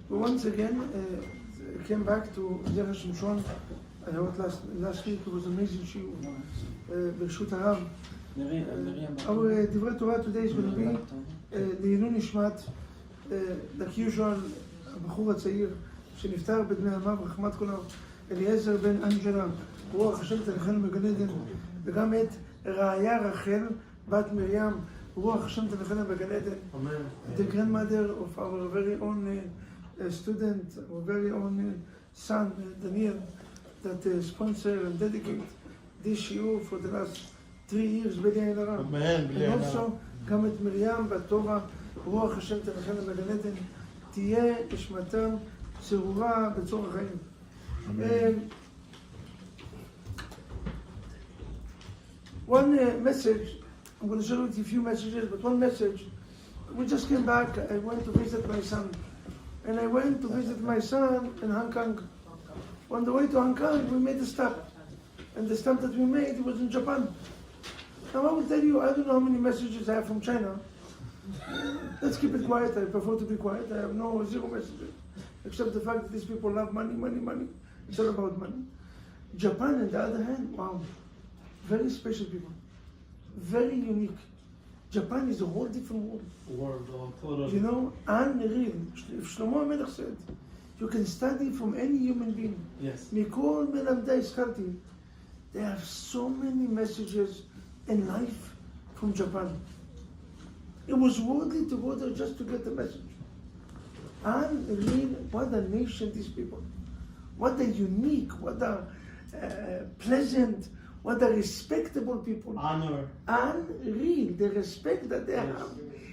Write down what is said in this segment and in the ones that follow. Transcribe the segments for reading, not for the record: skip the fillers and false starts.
We once again came back to Zera Shimshon. I heard last week it was an amazing shiur. Bershut Harav. Our Divrei Torah today is going to be לעילוי נשמת, like usual, הבחור הצעיר שנפטר בדמי ימיו, רחמת כל אליעזר בן אנג'לה, רוח השם תנחנו בגן עדן, וגם את רעיה רחל, בת מרים, רוח השם תנחנו בגן עדן. The grandmother of our very own student, our very own son, Daniel, that sponsor and dedicate this shiur for the last 3 years, בלי עין הרע. And also, גם את מרים והטובה, רוח השם תנחנו בגן עדן, תהיה נשמתם צרורה בצור החיים. One message, I'm going to share with you a few messages, but one message, we just came back, I went to visit my son. And I went to visit my son in Hong Kong. On the way to Hong Kong, we made a stop. And the stop that we made was in Japan. Now I will tell you, I don't know how many messages I have from China. Let's keep it quiet, I prefer to be quiet. I have zero messages. Except the fact that these people love money, money, money. It's all about money. Japan, on the other hand, wow. Very special people. Very unique. Japan is a whole different world. You know, unreal. If Shlomo HaMelech said, you can study from any human being. Yes. Mikol melamdai iskarti. There are so many messages in life from Japan. It was worthy to go there just to get the message. Unreal. What a nation, these people. What a unique, what a pleasant, what a respectable people. Honor. Unreal. The respect that they have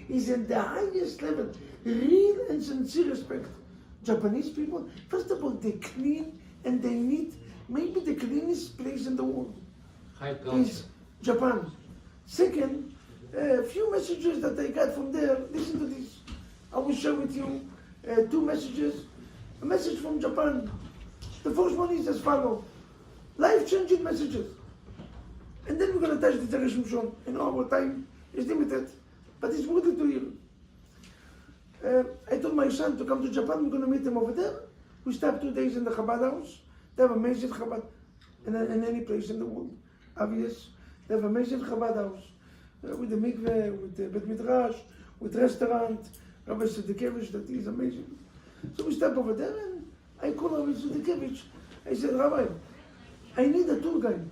is at the highest level. Real and sincere respect. Japanese people, first of all, they clean and they neat. Maybe the cleanest place in the world is Japan. Second, a few messages that I got from there. Listen to this. I will share with you 2 messages. A message from Japan. The first one is as follows. Life-changing messages. And then we're going to touch the Zera Shimshon. You know, our time is limited, but it's worth it to hear. I told my son to come to Japan. We're going to meet him over there. We stopped 2 days in the Chabad house. They have amazing Chabad in any place in the world. Obvious. They have amazing Chabad house with the mikveh, with the Bet Midrash, with restaurant. Rabbi Tzadikevich, that is amazing. So we stopped over there and I called Rabbi Tzadikevich. I said, Rabbi, I need a tour guide.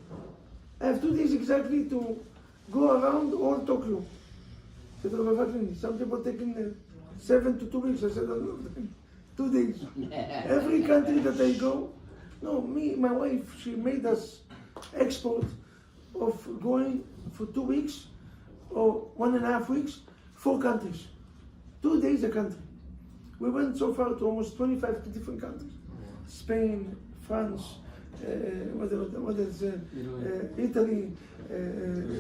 I have 2 days exactly to go around all Tokyo. I said, Rabbi vaknin, some people taking 7 to 2 weeks. I said, no, 2 days. Every country that I go, no, my wife, she made us export of going for 2 weeks or 1.5 weeks, 4 countries. 2 days a country. We went so far to almost 25 different countries. Spain, France, Italy,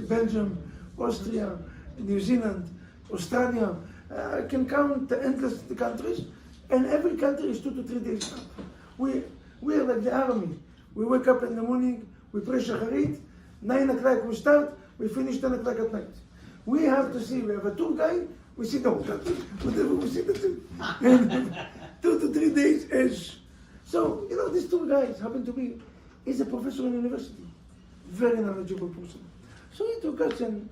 Belgium, Austria, New Zealand, Australia. I can count the endless countries, and every country is 2 to 3 days. We are like the army. We wake up in the morning, we pray shacharit, 9 o'clock we start, we finish 10 o'clock at night. We have to see, we have a tour guide, we see the whole country, whatever we see the two. 2 to 3 days ish. So, you know, these 2 guys happen to be, he's a professor in university, very knowledgeable person. So he took us and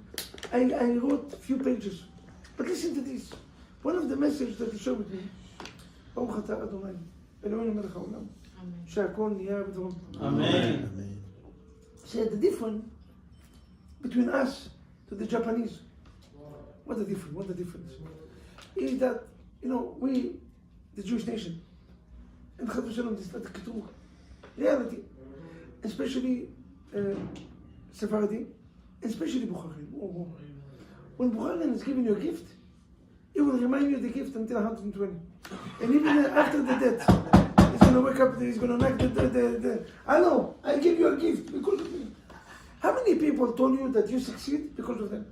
I wrote a few pages. But listen to this. One of the messages that he showed with me, ברוך אתה אדוני, אלוהינו מלך העולם, שהכל נהיה בדברו. Amen. Said the difference between us to the Japanese. What the difference? Is that, you know, we, the Jewish nation, and Chas v'Shalom, this is not a keturah. Reality. Especially Sephardi, especially Bukharin. When Bukharin is giving you a gift, it will remind you of the gift until 120. And even after the death, he's going to wake up, he's going to knock the I know, I give you a gift because of me. How many people told you that you succeed because of them?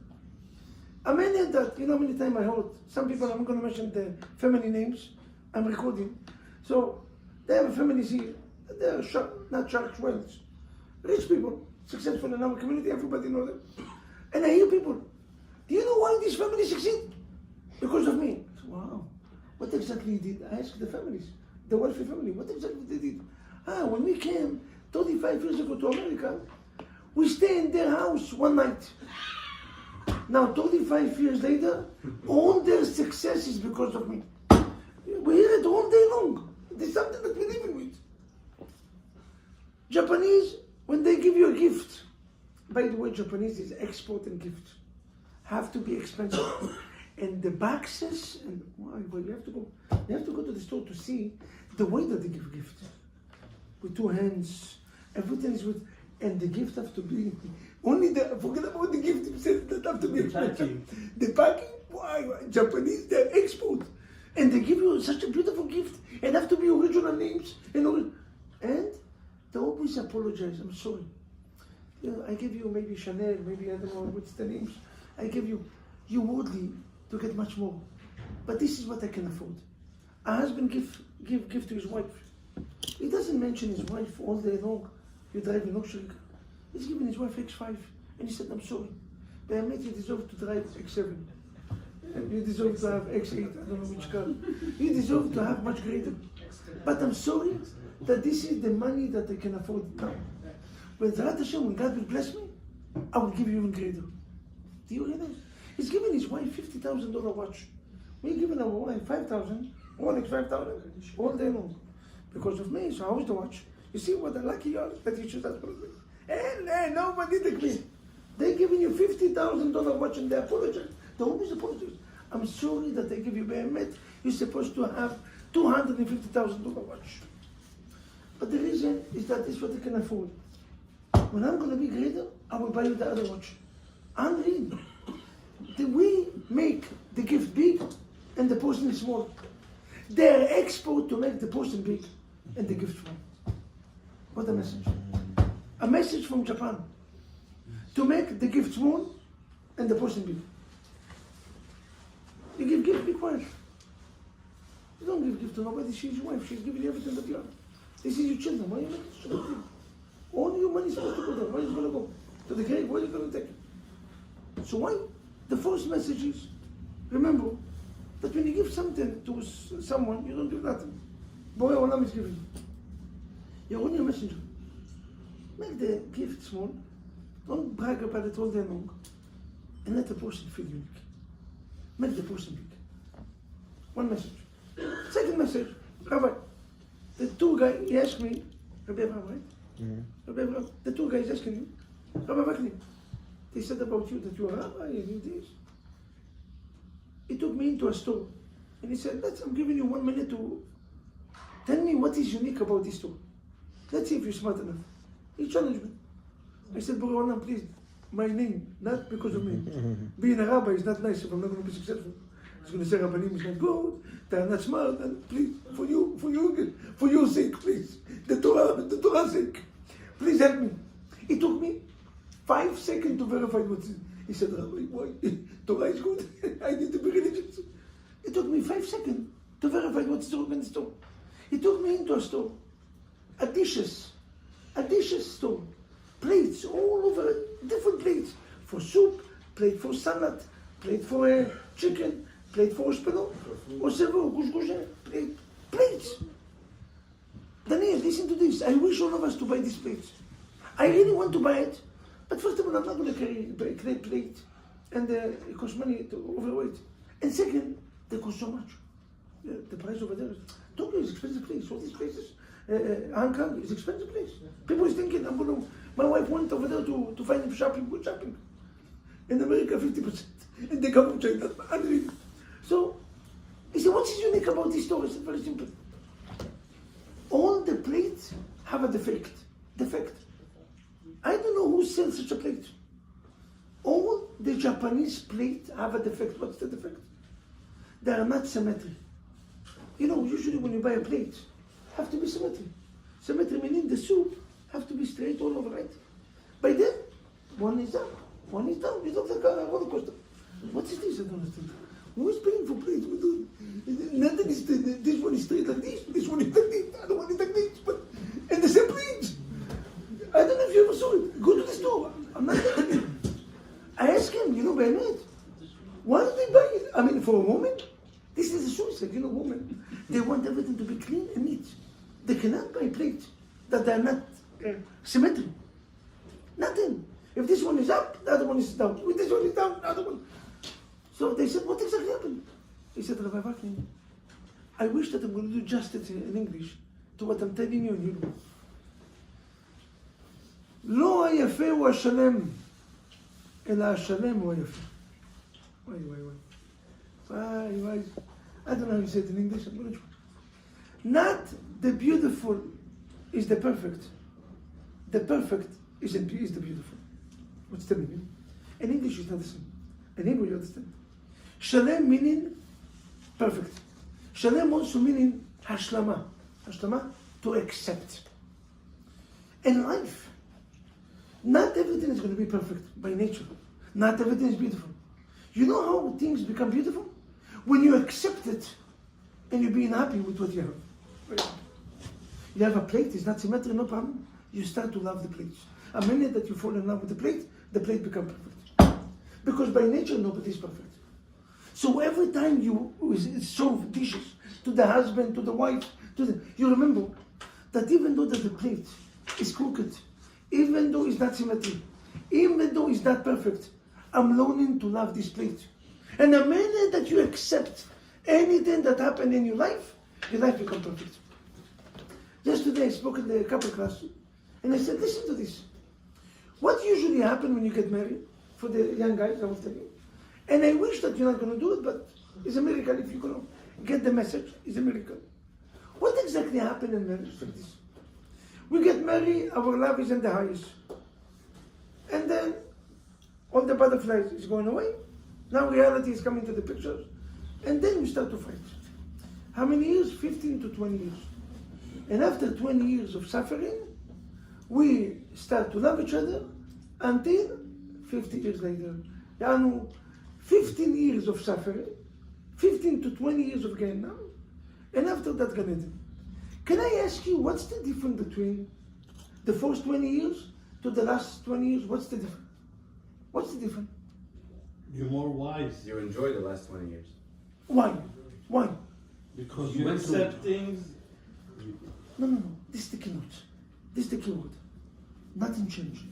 I mean that, you know how many times I heard, some people, I'm going to mention the family names, I'm recording. So, they have families here, they're not sharks, whales. Rich people, successful in our community, everybody knows them. And I hear people, do you know why this family succeed? Because of me. I said, wow. What exactly he did? I asked the families, the wealthy family, what exactly they did? When we came 35 years ago to America, we stayed in their house one night. Now, 35 years later, all their success is because of me. We hear it all day long. There's something that we live in with. Japanese, when they give you a gift, by the way, Japanese is export and gift, have to be expensive. And the boxes, and well, you have to go to the store to see the way that they give gifts. With two hands, everything is with, and the gift have to be, forget about the gift itself, that have to be expensive. The packing, Japanese, they're export. And they give you such a beautiful gift, and have to be original names, and they always apologize, I'm sorry. I give you maybe Chanel, maybe I don't know what's the names. I give you worldly to get much more. But this is what I can afford. A husband give to his wife. He doesn't mention his wife all day long. You drive a luxury car. He's giving his wife X5, and he said, I'm sorry, but I made you deserve to drive X7. And you deserve to have X8, I don't know which car. You deserve to have much greater. But I'm sorry that this is the money that I can afford now. When Zera Shimshon, when God will bless me, I will give you even greater. Do you realize? He's giving his wife $50,000 watch. We're giving our wife $5,000, Rolex $5,000, all day long. Because of me, so how's the watch? You see what a lucky you are that you choose that for me. And nobody took me. They're giving you $50,000 watch and they apologize. They always apologize. I'm sorry that they give you Behemet. You're supposed to have $250,000 watch. But the reason is that it's what I can afford. When I'm going to be greater, I will buy you the other watch. Unreal. We make the gift big and the portion is small. They're expert to make the portion big and the gift small. What a message. A message from Japan. To make the gift small and the portion big. You give gift, be quiet. You don't give gift to nobody. She's your wife. She's giving you everything that you have. This is your children. Why are you making such a big deal? All your money is supposed to go there. Where is it going to go? To the grave. Where are you going to take it? So why? The first message is, remember, that when you give something to someone, you don't give nothing. Borei Olam is giving. You're only a messenger. Make the gift small. Don't brag about it all day long. And let the person feel unique. Make the person big. One message. Second message, Rabbi, the tour guy, he asked me, Rabbi Abraham, right? Mm-hmm. Rabbi Abraham, the tour guy is asking you, Rabbi vaknin, they said about you that you are a rabbi, you do this. He took me into a store and he said, I'm giving you 1 minute to tell me what is unique about this store. Let's see if you're smart enough. He challenged me. I said, Borei Olam, please, my name, not because of me. Being a rabbi is not nice if I'm not going to be successful. He's going to say Rabbanim is not good, they're not smart, and please, for your sake, please, the Torah's sake, please help me. It took me 5 seconds to verify what it is. He said, Rabbi, why? Torah is good, I need to be religious. It took me 5 seconds to verify what's wrong in the store. He took me into a store, a dishes store, plates all over, different plates, for soup, plate for salad, plate for chicken, plate for spinach, or several, plates. Daniel, listen to this. I wish all of us to buy these plates. I really want to buy it, but first of all, I'm not going to carry plate, and it costs money to overweight. And second, they cost so much. The price over there is, Tokyo is expensive place. All these places, Hong Kong is expensive place. People is thinking, my wife went over there to find him shopping, good shopping. In America, 50%. And they come from China, unreal. So, he said, what is unique about this store? I said, very simple. All the plates have a defect. I don't know who sells such a plate. All the Japanese plates have a defect. What's the defect? They are not symmetric. You know, usually when you buy a plate, have to be symmetric. Symmetry meaning the soup have to be straight all over, right? By then, one is up, one is down. You look like a roller coaster. What is this? I don't understand. Who is paying for plates? Nothing is straight. This one is straight like this one is like this, the other one is like this, but and the same plates. I don't know if you ever saw it. Go to the store. I'm not telling you. I asked him, Behemet, why do they buy it? I mean, for a woman, this is a suicide, woman. They cannot buy plates that are not symmetric. Nothing. If this one is up, the other one is down. If this one is down, the other one. So they said, what exactly happened? He said, Rabbi Vaknin, I wish that I'm going to do justice in English to what I'm telling you in Hebrew. לא היפה הוא השלם, אלא השלם הוא היפה. וואי. I don't know how you say it in English, I'm going to try. Not the beautiful is the perfect. The perfect is the beautiful. What's the meaning? In English it's not the same. In Hebrew you understand. Shalem meaning perfect. Shalem also meaning hashlama. Hashlama, to accept. In life, not everything is going to be perfect by nature. Not everything is beautiful. You know how things become beautiful? When you accept it and you're being happy with what you have. You have a plate, it's not symmetric, no problem. You start to love the plate. A minute that you fall in love with the plate becomes perfect. Because by nature, nobody is perfect. So every time you serve dishes to the husband, to the wife, you remember that even though that the plate is crooked, even though it's not symmetric, even though it's not perfect, I'm learning to love this plate. And the minute that you accept anything that happened in your life becomes perfect. Just today I spoke in the couple class, and I said, listen to this. What usually happens when you get married, for the young guys, I will tell you, and I wish that you're not going to do it, but it's a miracle if you're going to get the message, it's a miracle. What exactly happened in marriage for this? We get married, our love is in the highest. And then all the butterflies is going away. Now reality is coming to the pictures. And then we start to fight. How many years? 15 to 20 years. And after 20 years of suffering, we start to love each other until 50 years later. 15 years of suffering, 15 to 20 years of Gaon, and after that Gan Eden. Can I ask you, what's the difference between the first 20 years to the last 20 years? What's the difference? What's the difference? You're more wise. You enjoy the last 20 years. Why? Because you accept things. No. This is the keynote. This is the keyword. Nothing changed.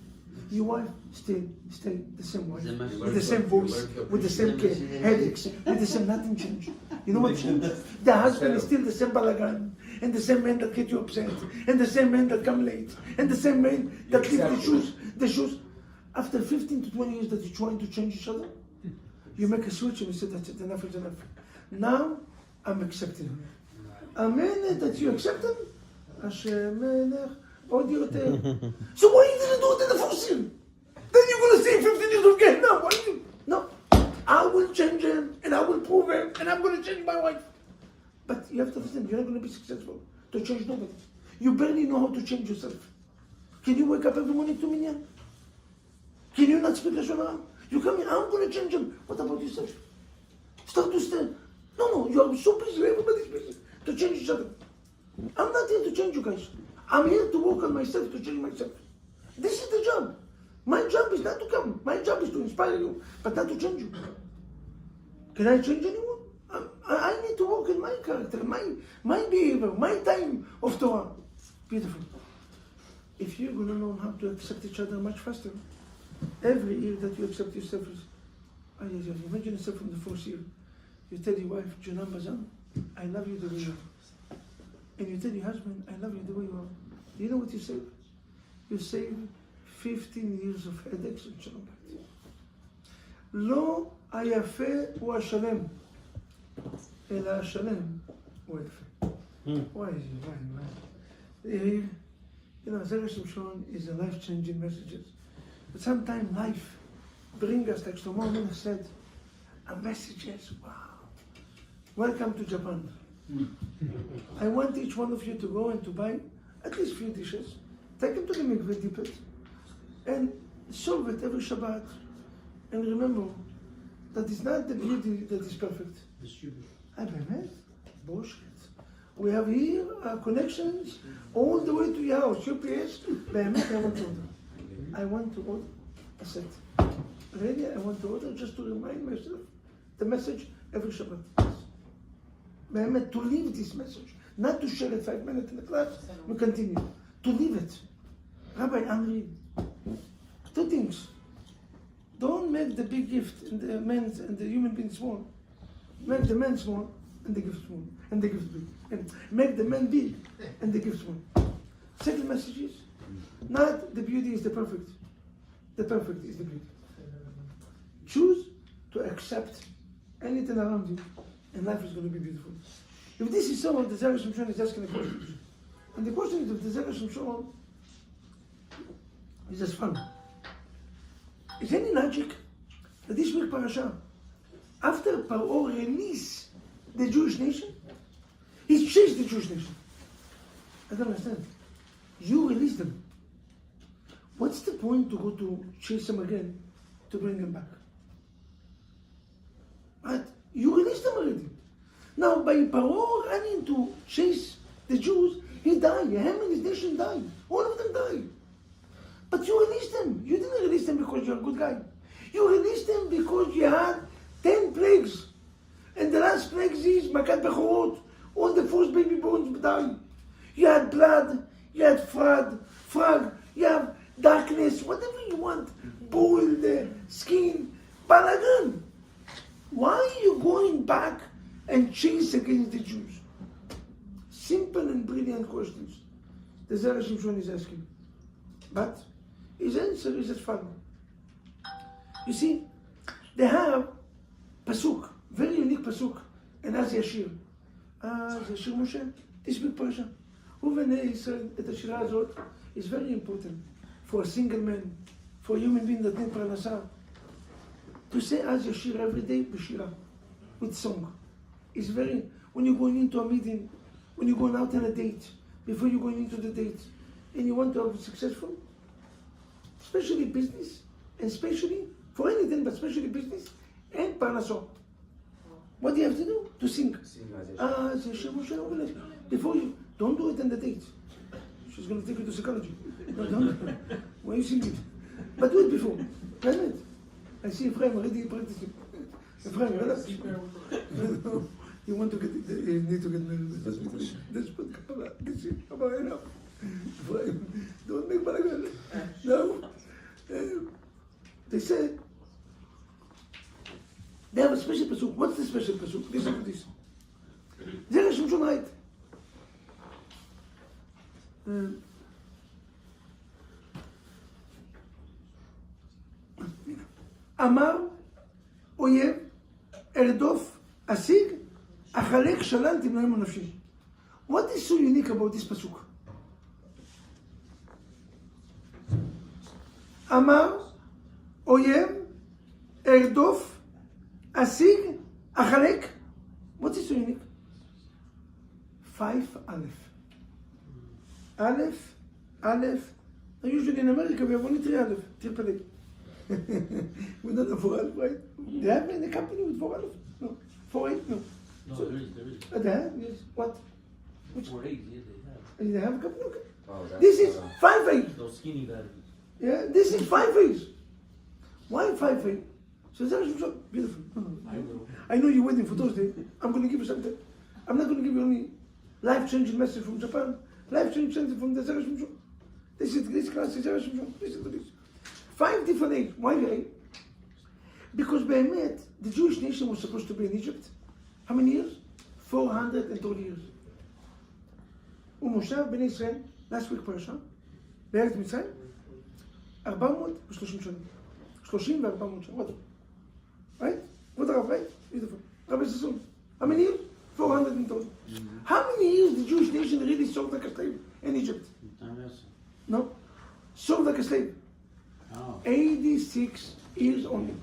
Your wife stay the same way, with the same voice, with the same headaches, with the same, nothing changed. You know what changed? The husband is still the same balagan, and the same man that get you upset, and the same man that come late, and the same man that leave the shoes. After 15 to 20 years that you're trying to change each other, you make a switch and you say, that's it, enough is enough. Now, I'm accepting him. A minute that you accept him, Hashem Melech, עוד יותר. So why you didn't do it in the first year? Then you're going to say 15 years of Gaon. No, why you? No. I will change him, and I will prove him, and I'm going to change my wife. But you have to understand, you're not going to be successful to change nobody. You barely know how to change yourself. Can you wake up every morning to minyan? Can you not speak Lashon Hara? You come here, I'm going to change him. What about yourself? Start to stand. No, you are so busy, everybody's busy to change each other. I'm not here to change you guys. I'm here to work on myself, to change myself. This is the job. My job is not to come. My job is to inspire you, but not to change you. Can I change anyone? I need to work in my character, my behavior, my time of Torah. Beautiful. If you're going to learn how to accept each other much faster, every year that you accept yourself is, imagine yourself from the first year. You tell your wife, Junam Bazan, I love you the way you are. And you tell your husband, I love you the way you are. Do you know what you save? You save 15 years of headaches and shalom bayit. לא היפה הוא השלם, אלא השלם הוא היפה. Why? You know, Zera Shimshon is a life-changing message. But sometimes life brings us, like Shlomo Melech said, a messages. Wow. Welcome to Japan. I want each one of you to go and to buy at least 3 dishes, take them to the mikveh, dip it, and serve it every Shabbat. And remember that it's not the beauty that is perfect. Bullshit. We have here connections all the way to your house, UPS. I want to order a set. Really, I want to order just to remind myself the message every Shabbat. To leave this message, Not to share it 5 minutes in the class, we continue. To leave it. Rabbi, I'm 2 things. Don't make the big gift in the men's and the human being small. Make the man small and the gift small and the gift big. And make the man big and the gift small. Second message is not the beauty is the perfect. The perfect is the beauty. Choose to accept anything around you, and life is going to be beautiful. If this is so, the Zera Shimshon is asking a question. And the question is, if the Zera Shimshon is just fun. Is any logic that this week parasha, after Paro released the Jewish nation, he chased the Jewish nation? I don't understand. You released them. What's the point to go to chase them again to bring them back? Right? You released them already. Now, by Paro running to chase the Jews, he died. Him and his nation died. All of them died. But you released them. You didn't release them because you're a good guy. You released them because you had 10 plagues. And the last plague is Makat Bechorot. All the first baby borns died. You had blood. You had frog. You have darkness. Whatever you want. Boiled skin. Balagan. Why are you going back and chase against the Jews? Simple and brilliant questions the Zera Shimshon is asking. But his answer is as follows. You see, they have pasuk, very unique pasuk, and as Yashir. Yashir Moshe, this big Parsha. Uvenei Yisrael, et השירה הזאת is very important for a single man, for a human being that need parnasa. To say as Yashir every day, b'shira, with song, is very, when you're going into a meeting, when you're going out on a date, before you're going into the date, and you want to be successful, especially business, and especially for anything, but especially business and parnaso. What do you have to do? To sing. Before you, don't do it in the date. She's going to take you to psychology. No, don't. Why you sing it? But do it before. Right? I see Ephraim already practicing. Ephraim, relax. You want to get, you need to get married. That's what Kabbalah. That's it. Kabbalah enough. Ephraim, don't make balagan. No. They said, they have a special pasuk. What's the special pasuk? Listen to this. Zera Shimshon right. אמר אויב, ארדוף, אשיג, אחלק שלל תמנעים הנפשי. What is so unique about this pasuk? אמר אויב, ארדוף, אשיג, אחלק. What is so unique? 5 Aleph. Aleph. Usually in America we have only 3 Aleph, triple A. We don't have 4 Aleph, right? They have in the company with 4 Aleph? No. 4-8? No. No, So, there is. they have? Yes. What? Which? 4-8, yeah, they have. They have a company? Okay. Oh, This is 5-8. Those skinny batteries. Yeah, this is 5-8. Why 5-8? So that's beautiful. I know you're waiting for Thursday. I'm going to give you something. I'm not going to give you only life-changing message from Japan. Life-changing from the Zera Shimshon. This class is Zera Shimshon. Listen to this. 5 different age. Why 8? Because Be'emet, the Jewish nation was supposed to be in Egypt. How many years? 430 years. ומושב בני ישראל, last week פרשה, בארץ מצרים, 430 שנים. 30 ו-400 שנים. What? Right? What are right? Beautiful. Rabbi Sassoon. How many years? 430. How many years the Jewish nation really served like a slave in Egypt? No. Served like a slave. 86 years only.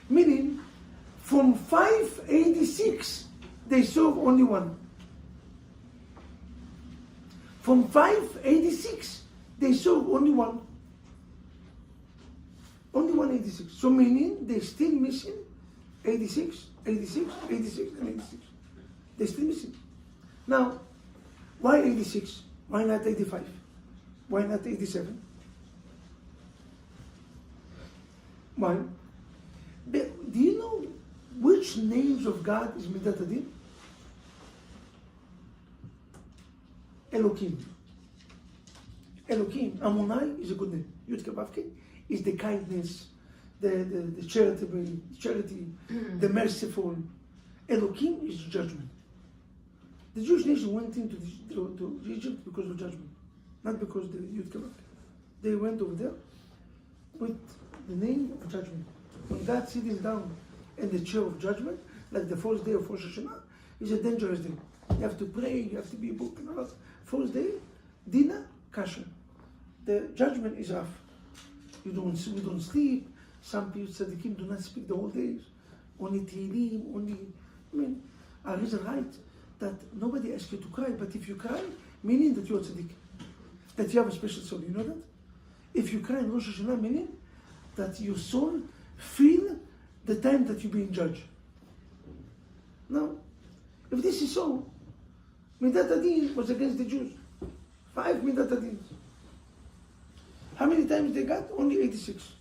Meaning, from 586, they serve only 1. From 586, they serve only 1. Only 186. So meaning, they're still missing 86, 86, 86, and 86. They're still missing. Now, why 86? Why not 85? Why not 87? Why? Do you know which names of God is Midat Adin? Elokim. Elokim, Amonai is a good name. Yud Kevavke is the kindness, the charity, the merciful. Elokim is judgment. The Jewish nation went into to Egypt because of judgment, not because the Yud Kevavke. They went over there with the name of judgment. When God sitting down in the chair of judgment, like the first day of Rosh Hashanah, is a dangerous day. You have to pray, you have to be a book and all that. First day, Dina, Kasha. The judgment is rough. We don't sleep. Some people tzaddikim do not speak the whole days. Only Tehillim, our reason right that nobody asks you to cry, but if you cry, meaning that you are tzaddik, that you have a special soul. You know that? If you cry in Rosh Hashanah, meaning that your soul feel the time that you're being judged. Now, if this is so, Midat Adin was against the Jews. 5 Midat Adins. How many times they got? Only 86.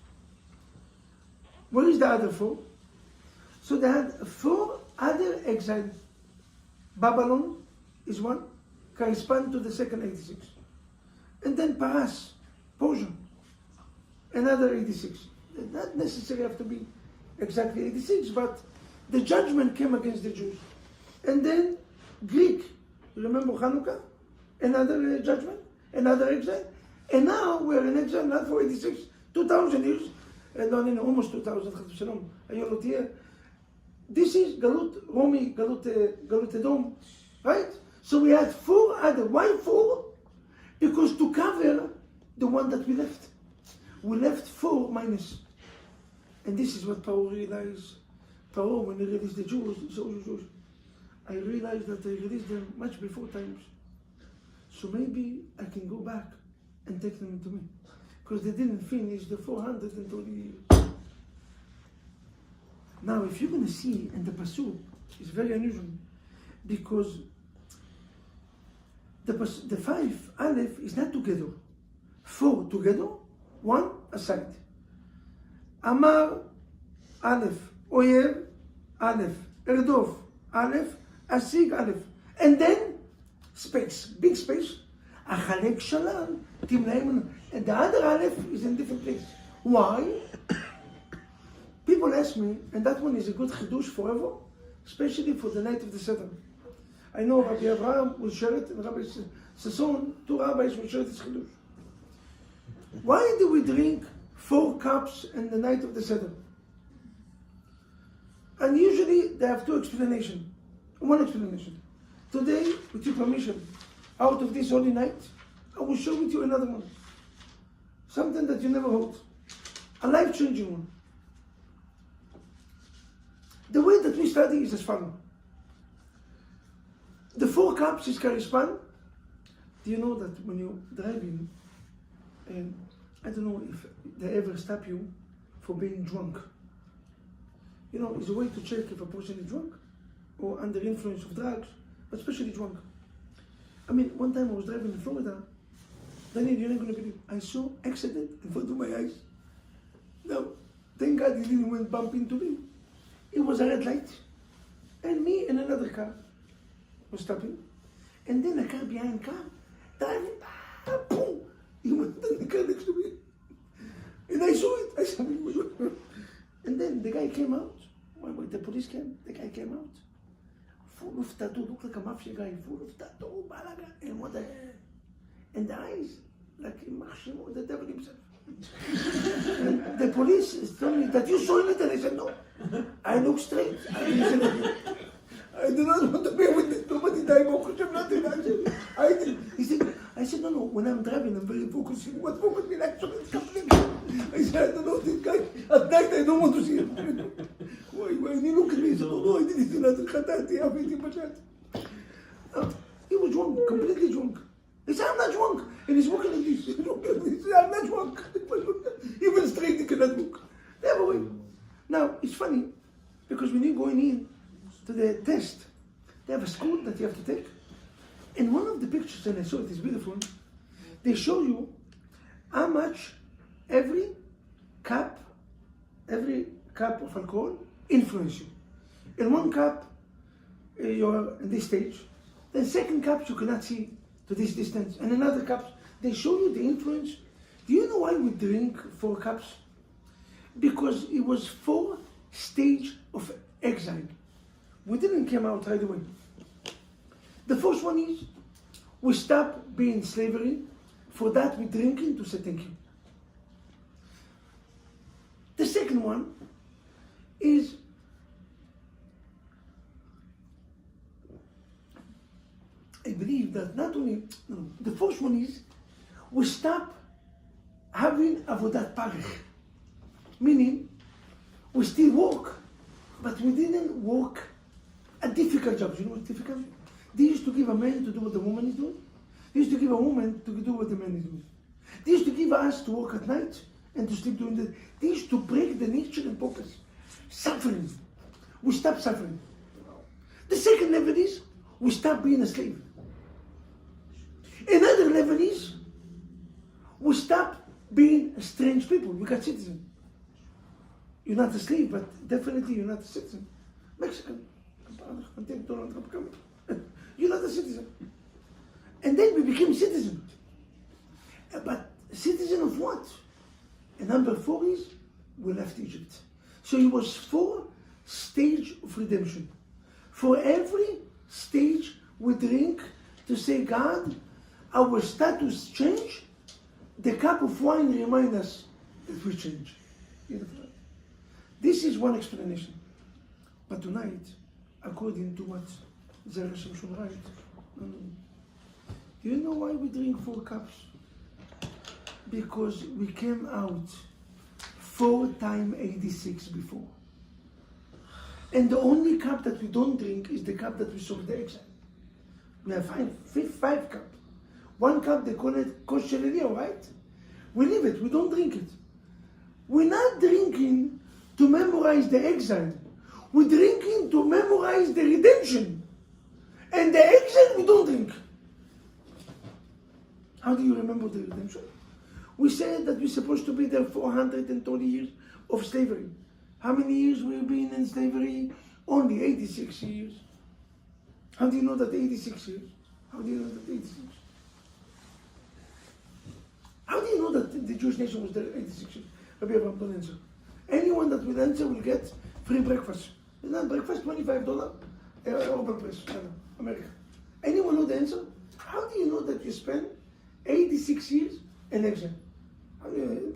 Where is the other 4? So they had 4 other exiles. Babylon is one, correspond to the second 86. And then Paras, Persia, another 86. They not necessarily have to be exactly 86, but the judgment came against the Jews. And then Greek, you remember Hanukkah? Another judgment, another exile. And now we're in exile not for 86, 2,000 years, and almost 2,000, Shalom. This is Galut Romi, Galut Edom, right? So we had 4 other. Why 4? Because to cover the one that we left. We left 4 minus. And this is what Paro realized. Paro, when he released the Jews, I realized that I released them much before times. So maybe I can go back and take them into me. Because they didn't finish the 420 years. Now, if you're going to see in the Pasuk, it's very unusual. Because the 5 Aleph is not together. 4 together, 1 aside. Amar Aleph, Oyer Aleph, Erdof Aleph, Asig Aleph. And then space, big space. Achalek Shalal, Timnaim. And the other Aleph is in different place. Why? People ask me, and that one is a good chidush forever, especially for the night of the Seder. I know Rabbi Abraham will share it, and Rabbi Sasson, 2 rabbis will share this chidush. Why do we drink 4 cups in the night of the Seder? And usually they have 2 explanations. One explanation. Today, with your permission, out of this holy night, I will share with you another one. Something that you never heard. A life-changing one. The way that we study is as follows. The 4 cups is correspond. Do you know that when you're driving, and I don't know if they ever stop you for being drunk. You know, it's a way to check if a person is drunk or under influence of drugs, but especially drunk. I mean, one time I was driving in Florida, Daniel, you're not going to believe, I saw accident in front of my eyes. Now, thank God he didn't went bump into me. It was a red light, and me and another car was stopping, and then a car behind car, driving, boom, he went in the car next to me, and I saw it. I said, and then the guy came out. When the police came, the guy came out, full of tattoo, looked like a mafia guy, full of tattoo, balaga, and what the, and the eyes like Machshimo, the devil himself. And the police told me that you saw it, and I said no. I look straight. I do not want to be with it. Nobody died. I did. I said, no. When I'm driving, I'm very focusing. What focus mean? Actually, it's completely. I said, I don't know this guy. At night, I don't want to see him. Why? He looked at me. He said, no, I didn't see nothing. He was drunk, completely drunk. He said, I'm not drunk. And he's walking like this. He said, I'm not drunk. Even straight, he cannot walk. Never way. Now, it's funny, because when you're going in to the test, they have a school that you have to take. And one of the pictures, and I saw it, is beautiful, they show you how much every cup of alcohol influences you. In one cup, you're in this stage. The second cup, you cannot see to this distance. And another cups, they show you the influence. Do you know why we drink 4 cups? Because it was 4 stages of exile. We didn't come out right away. The first one is, we stop being slavery. For that, we're drinking to say thank you. The second one is, I believe that not only, no, the first one is, we stop having avodat parich. Meaning, we still work, but we didn't work a difficult job. You know what's difficult? They used to give a man to do what the woman is doing. They used to give a woman to do what the man is doing. They used to give us to work at night and to sleep during the day. They used to break the nature and purpose. Suffering. We stop suffering. The second level is, we stop being a slave. Another level is, we stop being strange people. We got citizen. You're not a slave, but definitely you're not a citizen. Mexican. You're not a citizen. And then we became citizen. But citizen of what? And number 4 is, we left Egypt. So it was 4 stages of redemption. For every stage we drink to say, God, our status change. The cup of wine reminds us that we change. This is one explanation. But tonight, according to what Zera Shimshon writes, do you know why we drink 4 cups? Because we came out 4 times 86 before. And the only cup that we don't drink is the cup that we saw the exile. We have 5 cups. 1 cup, they call it kosher eliyah, right? We leave it, we don't drink it. We're not drinking to memorize the exile. We're drinking to memorize the redemption. And the exile, we don't drink. How do you remember the redemption? We said that we're supposed to be there for 120 years of slavery. How many years we've been in slavery? Only 86 years. How do you know that 86 years? How do you know that 86? How do you know that the Jewish nation was there 86 years? Rabbi Abraham, don't answer. Anyone that will answer will get free breakfast. Isn't that breakfast $25? Open press, America. Anyone know the answer? How do you know that you spend 86 years in exile?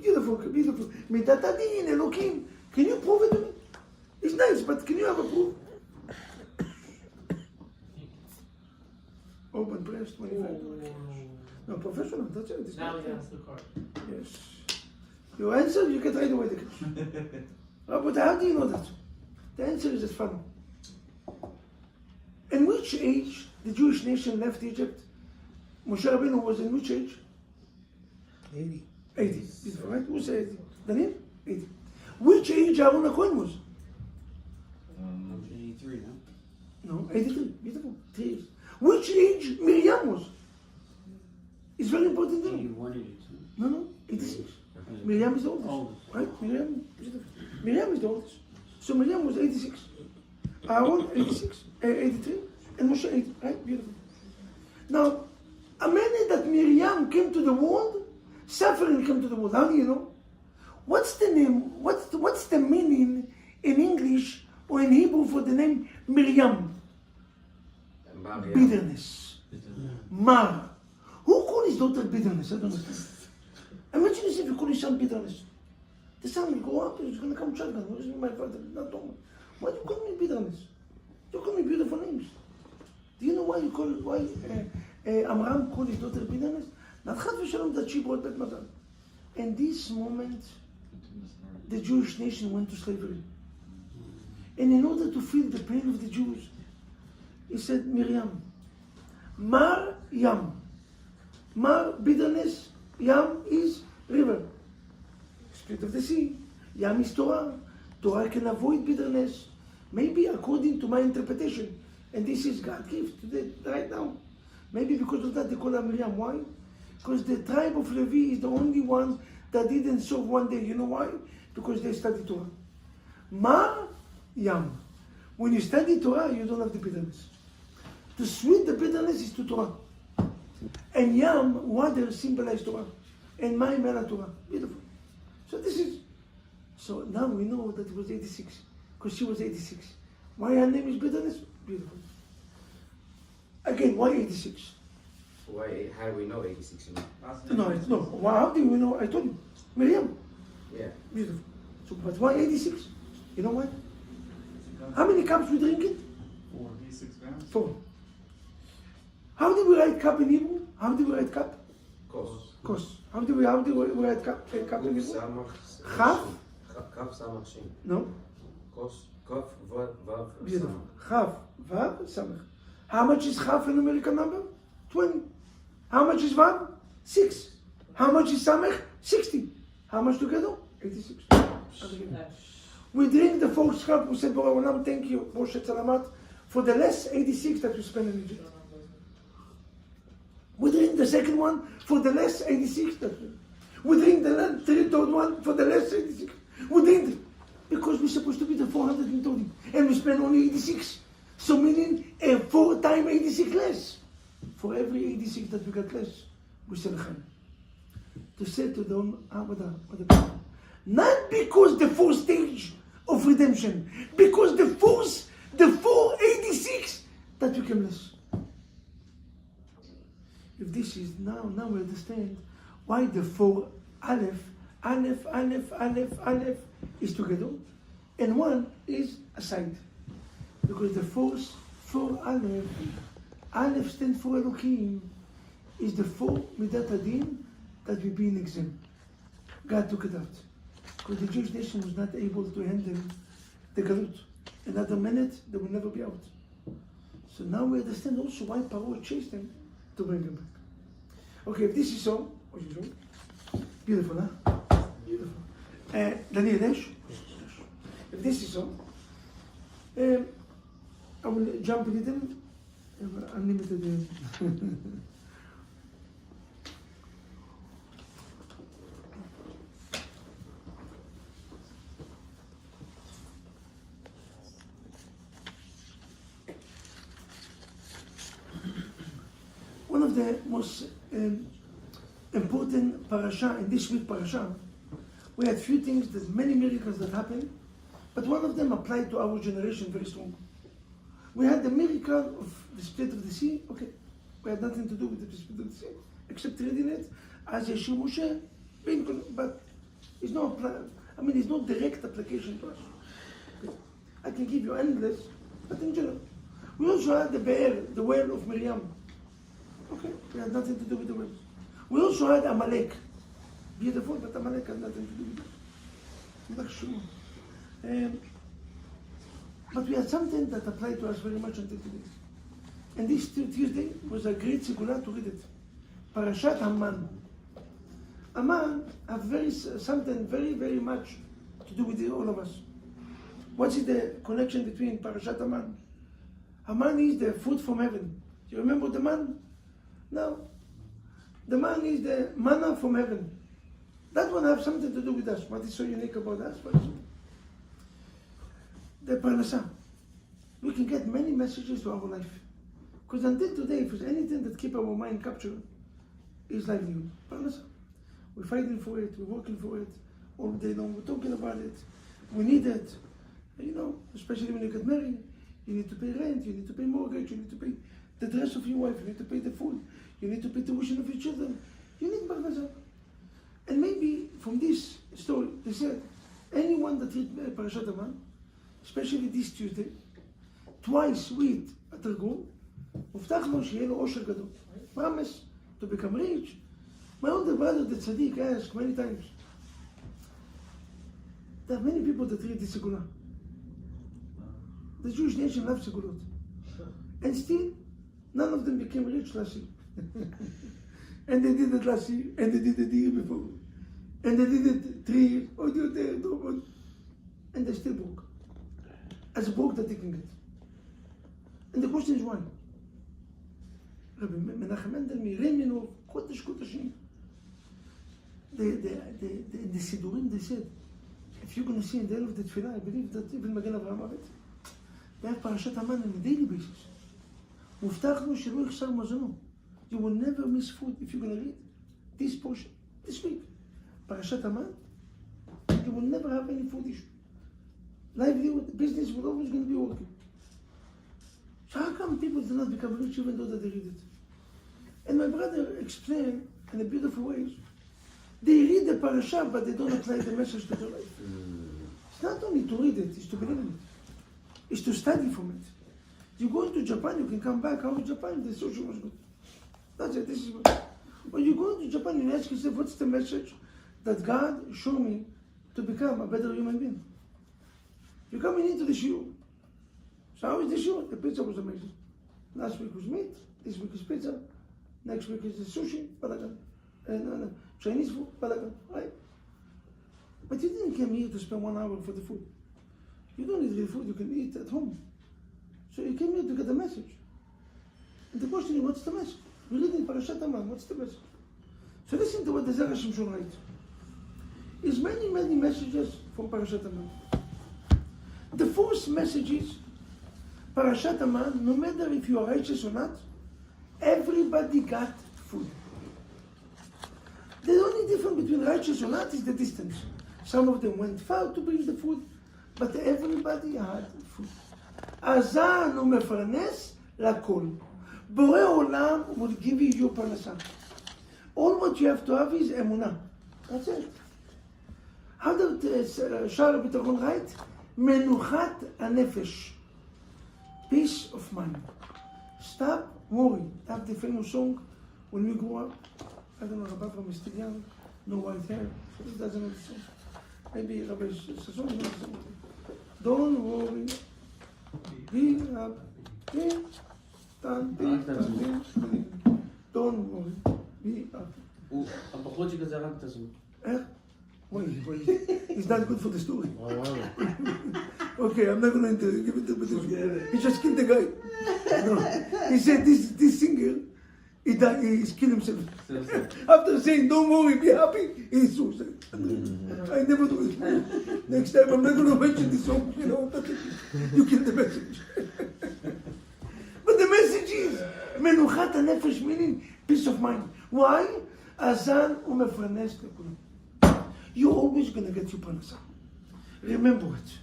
Beautiful, beautiful. Midatadin, Elokim. Can you prove it to me? It's nice, but can you have a proof? Open press, $25. No, professional, that's it. Now he has the card. Yes. You answer, you get right away the cash. But how do you know that? The answer is as follows. In which age the Jewish nation left Egypt? Moshe Rabbeinu was in which age? 80. 80. Beautiful, right? Who said 80? Daniel? 80. Which age Aaron HaKohen was? 83, no? No, 83. Beautiful. 3 years. Which age Miriam was? It's very important to know. 81, 82. No, 86. Miriam is the oldest. Right? Miriam is the oldest. So Miriam was 86. Aaron, 86, 83, and Moshe 80. Right? Beautiful. Now, a minute that Miriam came to the world, suffering came to the world. How do you know? What's the name? What's the meaning in English or in Hebrew for the name Miriam? Bitterness. Mar. Who called his daughter bitterness? I don't understand. Imagine if you call his son bitterness. The son will grow up, he's going to come shotgun. What is my father? Not normal. Why do you call me bitterness? You call me beautiful names. Do you know why Amram called his daughter bitterness? Not chad v'shalom that she brought Bet Mazal. In this moment, the Jewish nation went to slavery. And in order to feel the pain of the Jews, he said, Miriam, Mar Yam. Mar, bitterness, Yam is river. Split of the sea. Yam is Torah. Torah can avoid bitterness. Maybe according to my interpretation. And this is God's gift today, right now. Maybe because of that they call her Miriam. Why? Because the tribe of Levi is the only one that didn't serve one day. You know why? Because they studied Torah. Mar Yam. When you study Torah, you don't have the bitterness. To sweet the bitterness is to Torah. And Yam, water, symbolize Torah. And Mayim era Torah. Beautiful. So this is, so now we know that it was 86. Because she was 86. Why her name is bitterness? Beautiful. Again, why 86? Why? How do we know 86? No. Why, how do we know? I told you. Miriam. Yeah. Beautiful. So, but why 86? You know why? How many cups we drink it? 4. 86 grams. 4. How do we write cup in Hebrew? How do we write cup? Kos. How do we write cup in Hebrew? Chaf? Kaf samach shin. No. Kos. Kaf vav Beautiful. Chaf, vav, samach. How much is chaf in American number? 20. How much is vav? 6. How much is samach? 60. How much together? 86. We drink the first cup. We said, Borei Olam, thank you, Moshe Tzalamat, for the less 86 that we spend in Egypt. We drink the second one for the less 86 that we drink the third one for the less 86. We drink because we're supposed to be the 430 and we spend only 86. So meaning a 4 times 86 less. For every 86 that we got less, we say L'chaim. To say to them, not because the 4th stage of redemption, because the 486 that we can less. If this is now we understand why the 4 Aleph is together and 1 is aside. Because the 4 Aleph stands for Elohim, is the 4 Midat Adin that we be in exam. God took it out. Because the Jewish nation was not able to handle the Galut. Another minute, they will never be out. So now we understand also why Paro chased them to bring them back. Okay, if this is so, what is it? Beautiful, huh? Beautiful. Daniel, if this is so, I will jump with them. Unlimited. One of the most important parasha in this week parasha, we had few things, there's many miracles that happened, but one of them applied to our generation very strong. We had the miracle of the split of the sea. Okay, we had nothing to do with the split of the sea, except reading it as Yeshua Moshe, but it's no it's no direct application to us. Okay. I can give you endless, but in general. We also had the well of Miriam. Okay, we had nothing to do with the wells. We also had Amalek. Beautiful, but Amalek had nothing to do with it. Not sure. But we had something that applied to us very much until today. And this Tuesday was a great segula to read it. Parashat Haman. Haman have something very, very much to do with all of us. What is the connection between Parashat Haman? Haman is the food from heaven. Do you remember the man? No. The man is the manna from heaven. That one have something to do with us. What is so unique about us? The parnasa. We can get many messages to our life. Because until today, if there's anything that keep our mind captured, is livelihood. Parnasa. We're fighting for it, we're working for it, all day long, we're talking about it, we need it. Especially when you get married, you need to pay rent, you need to pay mortgage, you need to pay the dress of your wife, you need to pay the food, you need to pay tuition of your children. You need parnasa. And maybe from this story, they said, anyone that read Parashat Haman, especially this Tuesday, twice read a Targum, הובטח לו שיהיה לו עושר גדול. Promise to become rich. My older brother, the tzaddik, asked many times. There are many people that read the segula. The Jewish nation loves segulot. And still, none of them became rich last year. And they did it last year, and they did it the year before. And they did it 3 years, and they still broke. As broke that they can get. And the question is why? Rabbi Menachem Mendel, Miremino, Kodesh Kodeshim. The Sidurim, they said, if you're going to see in the end of the Tefillah, I believe that even Magen Avraham have it. They have Parashat Haman on a daily basis. מובטח לו שלא יחסר מזונו. You will never miss food if you're going to read this portion this week. Parashat Haman, you will never have any food issue. Livelihood, business will always going to be working. So how come people do not become rich even though that they read it? And my brother explained in a beautiful way. They read the parasha, but they don't apply the message to their life. It's not only to read it, it's to believe in it. It's to study from it. You go into Japan, you can come back. How was Japan? The sushi was good. That's it. This is what. When you go into Japan, you ask yourself, what's the message that God showed me to become a better human being? You're coming into the shiur. So how is the shiur? The pizza was amazing. Last week was meat. This week is pizza. Next week is the sushi. Balagan. And Chinese food. Balagan. Right? But you didn't come here to spend 1 hour for the food. You don't need real food. You can eat at home. So you came here to get the message. And the question is, what's the message? We read in Parashat Haman, what's the message? So listen to what the Zera Shimshon writes. There's many, many messages from Parashat Haman. The first message is, Parashat Haman, no matter if you are righteous or not, everybody got food. The only difference between righteous or not is the distance. Some of them went far to bring the food, but everybody had food. Azan u'mefarnes lakol. Borei Olam will give you your parnasa. All what you have to have is emunah. That's it. How did Shara B'Tachon write? Menuchat hanefesh. Peace of mind. Stop worrying. Have the famous song when we grew up. I don't know, Rabbi from is still young, no white hair, so he doesn't know the song. Maybe Rabbi Sasson knows the song. Don't worry. Be happy. Don't worry. Be happy. הבחורצ'יק הזה הרג את הזוג. איך? Wait. It's not good for the story. וואו. Okay, I'm not going to give it to him. He just killed the guy. No. He said this singer, he killed himself. After saying, don't worry, be happy, he's suicide. I never do it. Next time, I'm not going to mention this song. You kill the message. But the message is, menuchat hanefesh, meaning peace of mind. Why? Azan u'mefarnes lakol. You're always going to get your parnasa. Remember it.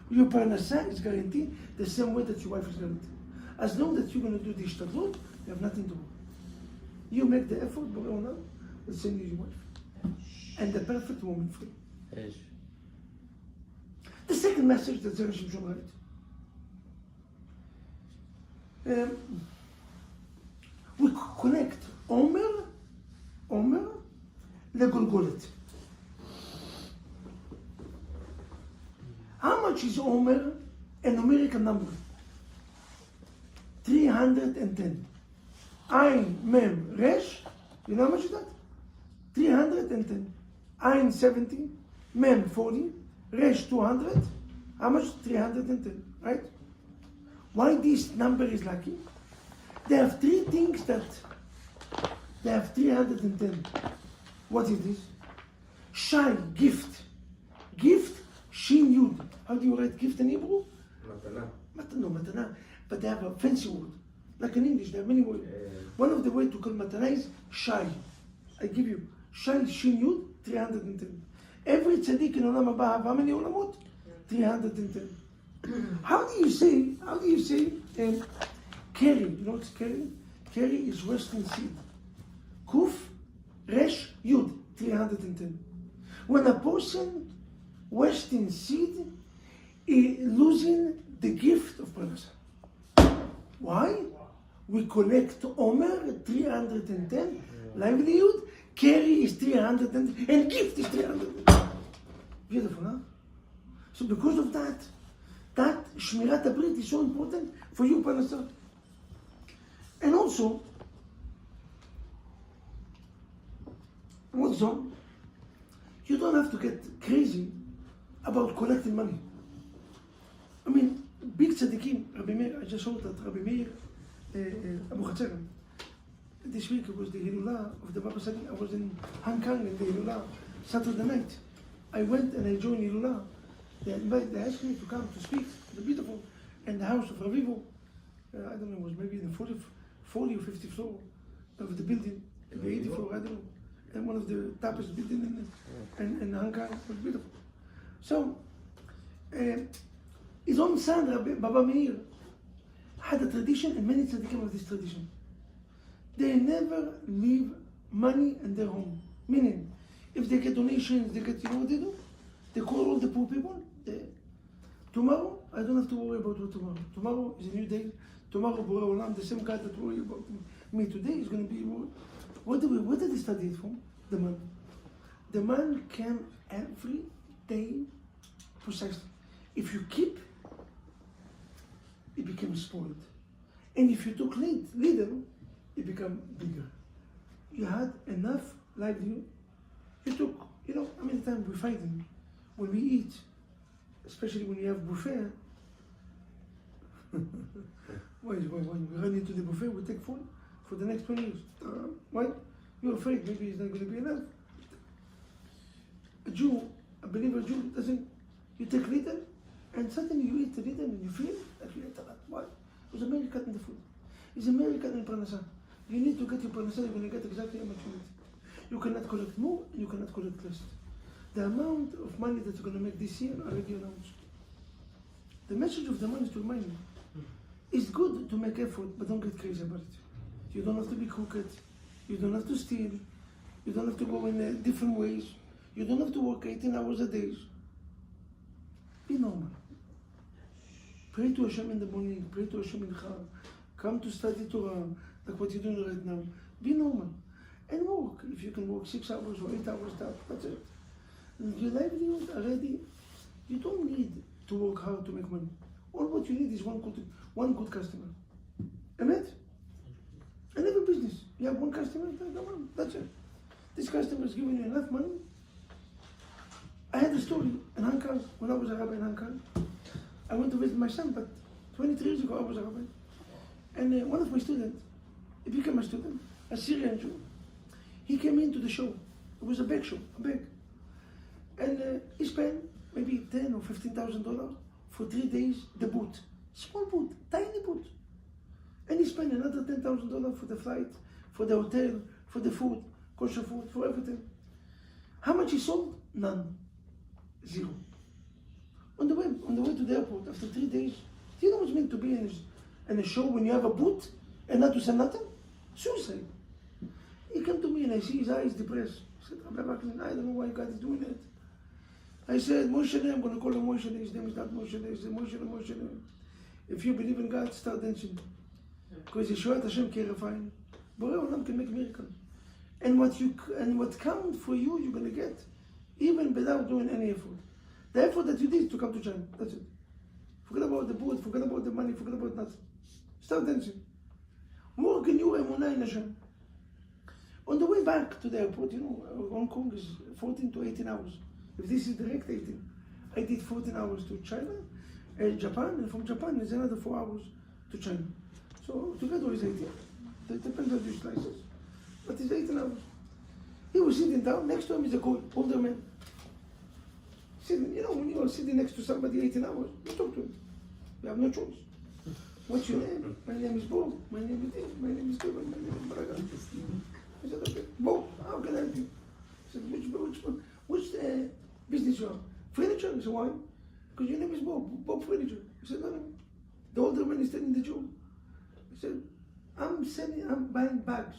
Your parnasa is guaranteed the same way that your wife is guaranteed. As long as you're going to do the zt'l, you have nothing to do. You make the effort, Borei Olam will send you your wife. And the perfect woman for you. The second message that Zera Shimshon writes. We connect Omer legolgolet. How much is Omer a numerical number? 310. Ein, Mem, Resh. You know how much is that? 310. Ein 70, Mem 40, Resh 200. How much? 310, right? Why this number is lucky? They have three things that they have 310. What is this? Shai, gift. Gift, Shin Yud. How do you write gift in Hebrew? Matana. But they have a fancy word. Like in English, they have many words. One of the ways to call matana is Shai. I give you. Shai, Shin Yud, 310. Every tzaddik in Olam Haba have how many Olamot? 310. How do you say Keri? You know what's Keri? Keri is western seed. Kuf, Resh, Yud, 310. When a person western seed is losing the gift of parnasa. Why? We collect Omer 310, livelihood, Keri is 310, and gift is 310. Beautiful, huh? So because of that Shmirat HaBrit is so important for you, parnasa. And also, you don't have to get crazy about collecting money. I mean, big tzaddikim, Rabbi Meir, I just heard that Rabbi Meir Abu Chatzerim, this week it was the Hilulah of the Baba Sali. I was in Hong Kong in the Hilulah Saturday night. I went and I joined Hilulah. They asked me to come to speak, the beautiful, in the house of Ravivo. I don't know, it was maybe in the 40 or 50 floor of the building, the 80th floor, I don't know, and one of the toughest building in Hong Kong. It was beautiful. So, his own son, Rabbi Baba Meir, had a tradition, and many tzaddikim of this tradition. They never leave money in their home. Meaning, if they get donations, they get, you know what they do? They call all the poor people. Tomorrow, I don't have to worry about what tomorrow. Tomorrow is a new day. Tomorrow, Borei Olam, the same God that worry about me today is going to be more. What did they study it from? The man. The man came every day precisely. If you keep, it became spoiled. And if you took little, it became bigger. You had enough livelihood. You took, you know, how many times we fight them when we eat, especially when you have buffet. When we run into the buffet, we take food for the next 20 years. Why? You're afraid maybe it's not going to be enough. A Jew, a believer Jew, doesn't, you take little, and suddenly you eat a little and you feel like you ate a lot. Why? There's a miracle in the food. It's a miracle in Parnasa. You need to get your Parnasa, you're going to get exactly how much you need. You cannot collect more, and you cannot collect less. The amount of money that you're going to make this year already announced. The message of the money is to remind you. It's good to make effort, but don't get crazy about it. You don't have to be crooked. You don't have to steal. You don't have to go in different ways. You don't have to work 18 hours a day. Be normal. Pray to Hashem in the morning. Pray to Hashem in Chag. Come to study Torah, like what you're doing right now. Be normal. And work. If you can work 6 hours or 8 hours, that's it. Your livelihood already, you don't need to work hard to make money. All what you need is one good customer. Amen? And every business, you have one customer, that's it. This customer is giving you enough money. I had a story in Hong Kong, when I was a rabbi in Hong Kong. I went to visit my son, but 23 years ago I was a rabbi. And one of my students, he became a student, a Syrian Jew. He came into the show. It was a big show, a big. And he spent maybe $10,000 or $15,000 for 3 days, the booth. Small booth, tiny booth. And he spent another $10,000 for the flight, for the hotel, for the food, kosher food, for everything. How much he sold? None. Zero. On the way to the airport, after 3 days, do you know what it's meant to be in a show when you have a booth and not to sell nothing? Suicide. He came to me and I see his eyes depressed. I said, Rabbi vaknin, I don't know why God is doing it. I said, Moshe, I'm going to call him Moshe. His name is not Moshe. It's Moshe. If you believe in God, start dancing. Because Yeshua Hashem Kerefine. Borei Olam can make miracles. And what counts for you, you're going to get, even without doing any effort. The effort that you did to come to China, that's it. Forget about the boat, forget about the money, forget about nothing. Start dancing. Work in your emunah in Hashem. On the way back to the airport, you know, Hong Kong is 14 to 18 hours. If this is direct 18, I did 14 hours to China, Japan, and from Japan is another 4 hours to China. So together is 18. It depends on your slices, but it's 18 hours. He was sitting down, next to him is a older man. Sitting, you know, when you are sitting next to somebody 18 hours, you talk to him. You have no choice. What's your name? My name is Bob. My name is Dave. My name is Kevin. My name is Baraga. I said, okay, Bob, how can I help you? I said, which business you have? Furniture? I said, why? Because your name is Bob Furniture. I said, no. The older man is telling the Jew. I said, I'm buying bags,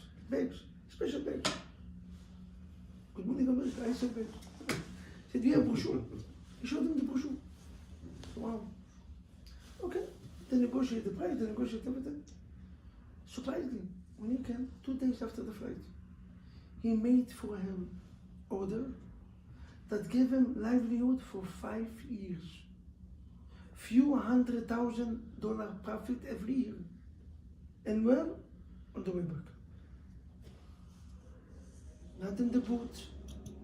special bags. Good morning, America. I said bags. I said, do you have brochure? He showed him the brochure. Wow. Okay. They negotiate the price, they negotiate everything. Surprisingly, when he came, 2 days after the flight, he made for him order that gave him livelihood for 5 years. Few $100,000 profit every year. And where? On the way back. Not in the boat,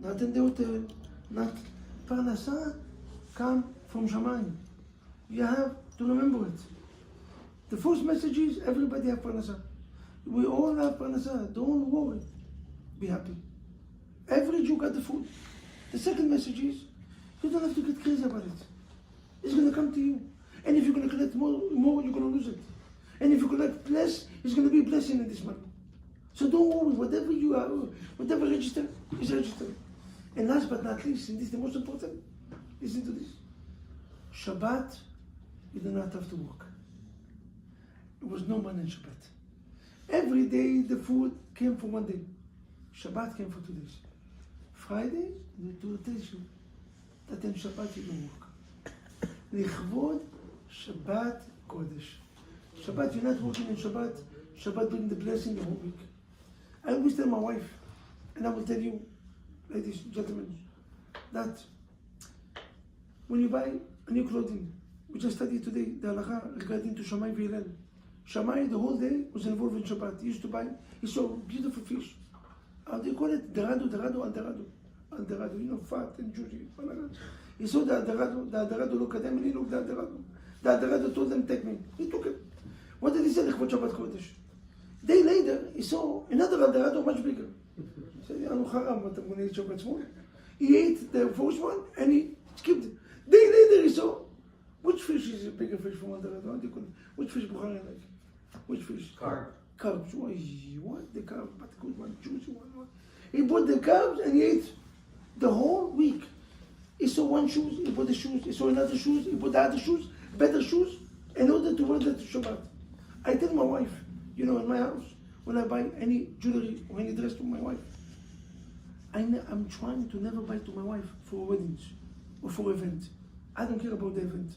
not in the hotel, not. Parnasa come from Shamayim. You have to remember it. The first message is everybody have Parnasa. We all have Parnasa. Don't worry. Be happy. Every Jew got the food. The second message is you don't have to get crazy about it. It's going to come to you. And if you're going to collect more, you're going to lose it. And if you collect less, it's going to be a blessing in this money. So don't worry, whatever you are, whatever register is registered. And last but not least, and this is the most important, listen to this. Shabbat, you do not have to work. It was no money in Shabbat. Every day the food came for one day. Shabbat came for 2 days. Friday, the Torah tells you that in Shabbat you don't work. Lichvod Shabbat Kodesh. Shabbat, you're not working in Shabbat. Shabbat brings the blessing the whole week. I always tell my wife, and I will tell you, ladies and gentlemen, that when you buy a new clothing, we just studied today the halacha regarding to Shammai v'Hillel. Shammai the whole day was involved in Shabbat. He used to buy, he saw beautiful fish. How do you call it? Dorado, you know, fat and juicy. He saw the Dorado looked at them and he looked at the Dorado. The Dorado told them, take me. He took it. What did he say? Lichvod Shabbat Kodesh. Day later, he saw another Dorado much bigger. He said, Anu haram, but I'm going to eat Shabbat small. He ate the first one and he skipped it. Day later, he saw, which fish is a bigger fish from one Dorado? Which fish Bukhari like? Which fish? Carp. Carbs. What? The carb, but good one, juicy one. He bought the carbs and he ate the whole week. He saw one shoes, he bought the shoes. He saw another shoes, he bought the other shoes, better shoes, in order to wear that to Shabbat. I tell my wife, you know, in my house, when I buy any jewelry or any dress to my wife, I'm trying to never buy to my wife for weddings or for event. I don't care about the event.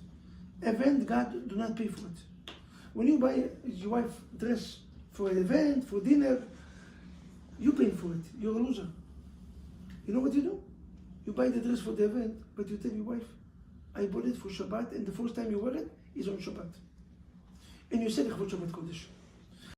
Event, God do not pay for it. When you buy your wife dress for an event, for dinner, you pay for it. You're a loser. You know what you do? You buy the dress for the event, but you tell your wife, I bought it for Shabbat, and the first time you wear it is on Shabbat. And you say, Lichvod Shabbat Kodesh.